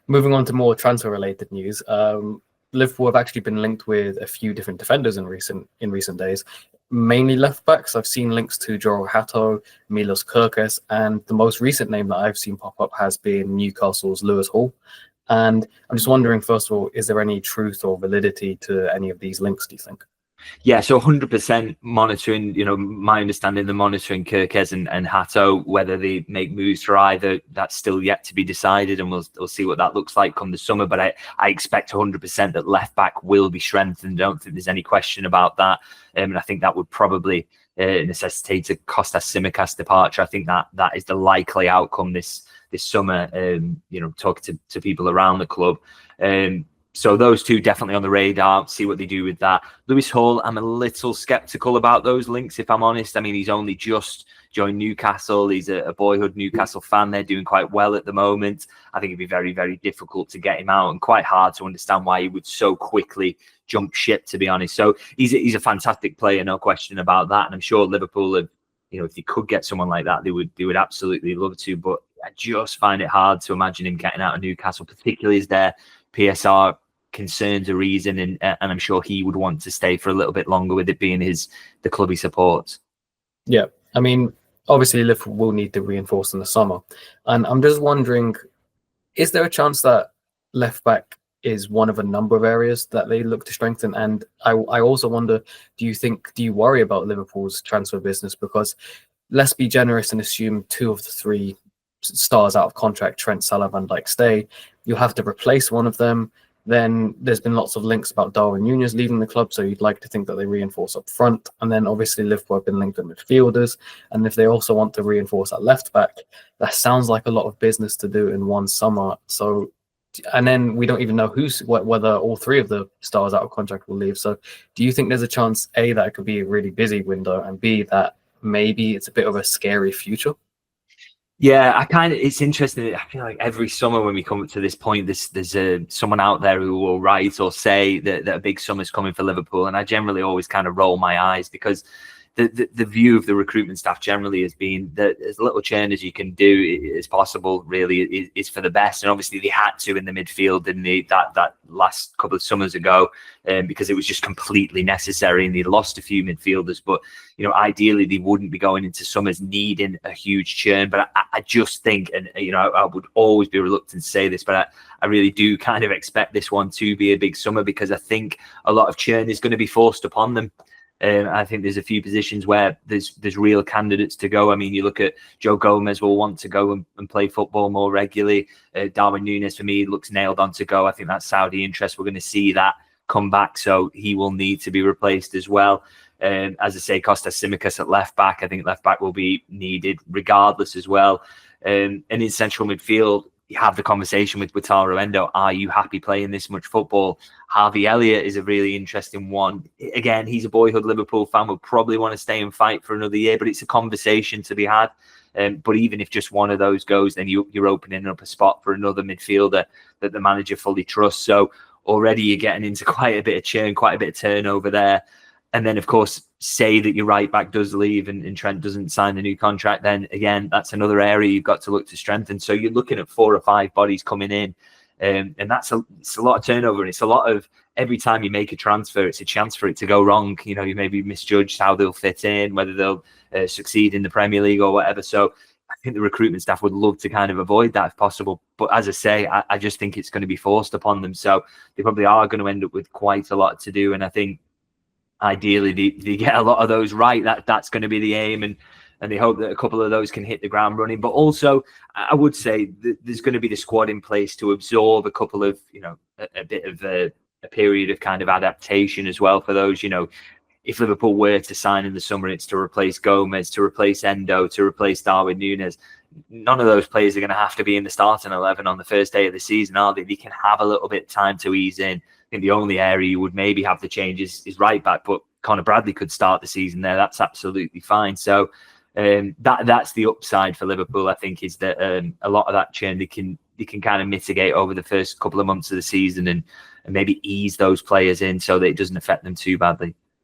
Moving on to more transfer-related news, Liverpool have actually been linked with a few different defenders in recent days, mainly left backs. I've seen links to Joel Hatto, Milos Kerkez, and the most recent name that I've seen pop up has been Newcastle's Lewis Hall. And I'm just wondering, first of all, is there any truth or validity to any of these links, do you think? Yeah, so 100% monitoring, my understanding, the monitoring Kerkez and Hato, whether they make moves for either, that's still yet to be decided, and we'll see what that looks like come the summer. But I expect 100% that left back will be strengthened. I don't think there's any question about that. And I think that would probably necessitate a Kostas Tsimikas departure. I think that is the likely outcome this summer, talking to people around the club. So those two definitely on the radar, see what they do with that. Lewis Hall, I'm a little sceptical about those links, if I'm honest. I mean, he's only just joined Newcastle. He's a boyhood Newcastle fan. They're doing quite well at the moment. I think it'd be very, very difficult to get him out, and quite hard to understand why he would so quickly jump ship, to be honest. So he's a fantastic player, no question about that. And I'm sure Liverpool have, if they could get someone like that, they would absolutely love to. But I just find it hard to imagine him getting out of Newcastle, particularly as their PSR concerns a reason, and I'm sure he would want to stay for a little bit longer, with it being the club he supports. Yeah, I mean, obviously Liverpool will need to reinforce in the summer, and I'm just wondering, is there a chance that left back is one of a number of areas that they look to strengthen? And I also wonder, do you worry about Liverpool's transfer business? Because let's be generous and assume 2 of the 3 stars out of contract, Trent, Salah, Van Dijk, stay. You'll have to replace one of them. Then there's been lots of links about Darwin Núñez leaving the club, so you'd like to think that they reinforce up front. And then obviously Liverpool have been linked with midfielders, and if they also want to reinforce at left back, that sounds like a lot of business to do in one summer. So, and then we don't even know whether all 3 of the stars out of contract will leave. So do you think there's a chance, A, that it could be a really busy window, and B, that maybe it's a bit of a scary future? Yeah, it's interesting. I feel like every summer when we come to this point, there's someone out there who will write or say that a big summer's coming for Liverpool. And I generally always kind of roll my eyes, because the view of the recruitment staff generally has been that as little churn as you can do as possible, really, is for the best. And obviously they had to in the midfield in that last couple of summers ago, because it was just completely necessary, and they lost a few midfielders. But ideally they wouldn't be going into summers needing a huge churn. But I just think, and I would always be reluctant to say this, but I really do kind of expect this one to be a big summer, because I think a lot of churn is going to be forced upon them. I think there's a few positions where there's real candidates to go. I mean, you look at Joe Gomez will want to go and play football more regularly. Darwin Núñez, for me, looks nailed on to go. I think that Saudi interest, we're going to see that come back, so he will need to be replaced as well. As I say, Kostas Tsimikas at left back, I think left back will be needed regardless as well. And in central midfield, you have the conversation with Wataru Endo. Are you happy playing this much football? Harvey Elliott is a really interesting one. Again, he's a boyhood Liverpool fan, will probably want to stay and fight for another year, but it's a conversation to be had. But even if just one of those goes, then you're opening up a spot for another midfielder that the manager fully trusts. So already you're getting into quite a bit of churn, quite a bit of turnover there. And then, of course, say that your right back does leave and Trent doesn't sign the new contract, then again, that's another area you've got to look to strengthen. So you're looking at 4 or 5 bodies coming in, and it's a lot of turnover, and it's a lot of, every time you make a transfer, it's a chance for it to go wrong. You maybe misjudge how they'll fit in, whether they'll succeed in the Premier League or whatever. So I think the recruitment staff would love to kind of avoid that if possible. But as I say, I just think it's going to be forced upon them. So they probably are going to end up with quite a lot to do. And I think ideally they get a lot of those right. That's going to be the aim, and they hope that a couple of those can hit the ground running. But also, I would say that there's going to be the squad in place to absorb a couple of, a bit of a period of kind of adaptation as well for those. If Liverpool were to sign in the summer, it's to replace Gomez, to replace Endo, to replace Darwin Núñez. None of those players are going to have to be in the starting 11 on the first day of the season, are they? They can have a little bit of time to ease in. I think the only area you would maybe have to change is right back, but Conor Bradley could start the season there. That's absolutely fine. So that's the upside for Liverpool, I think, is that a lot of that churn they can kind of mitigate over the first couple of months of the season and maybe ease those players in so that it doesn't affect them too badly.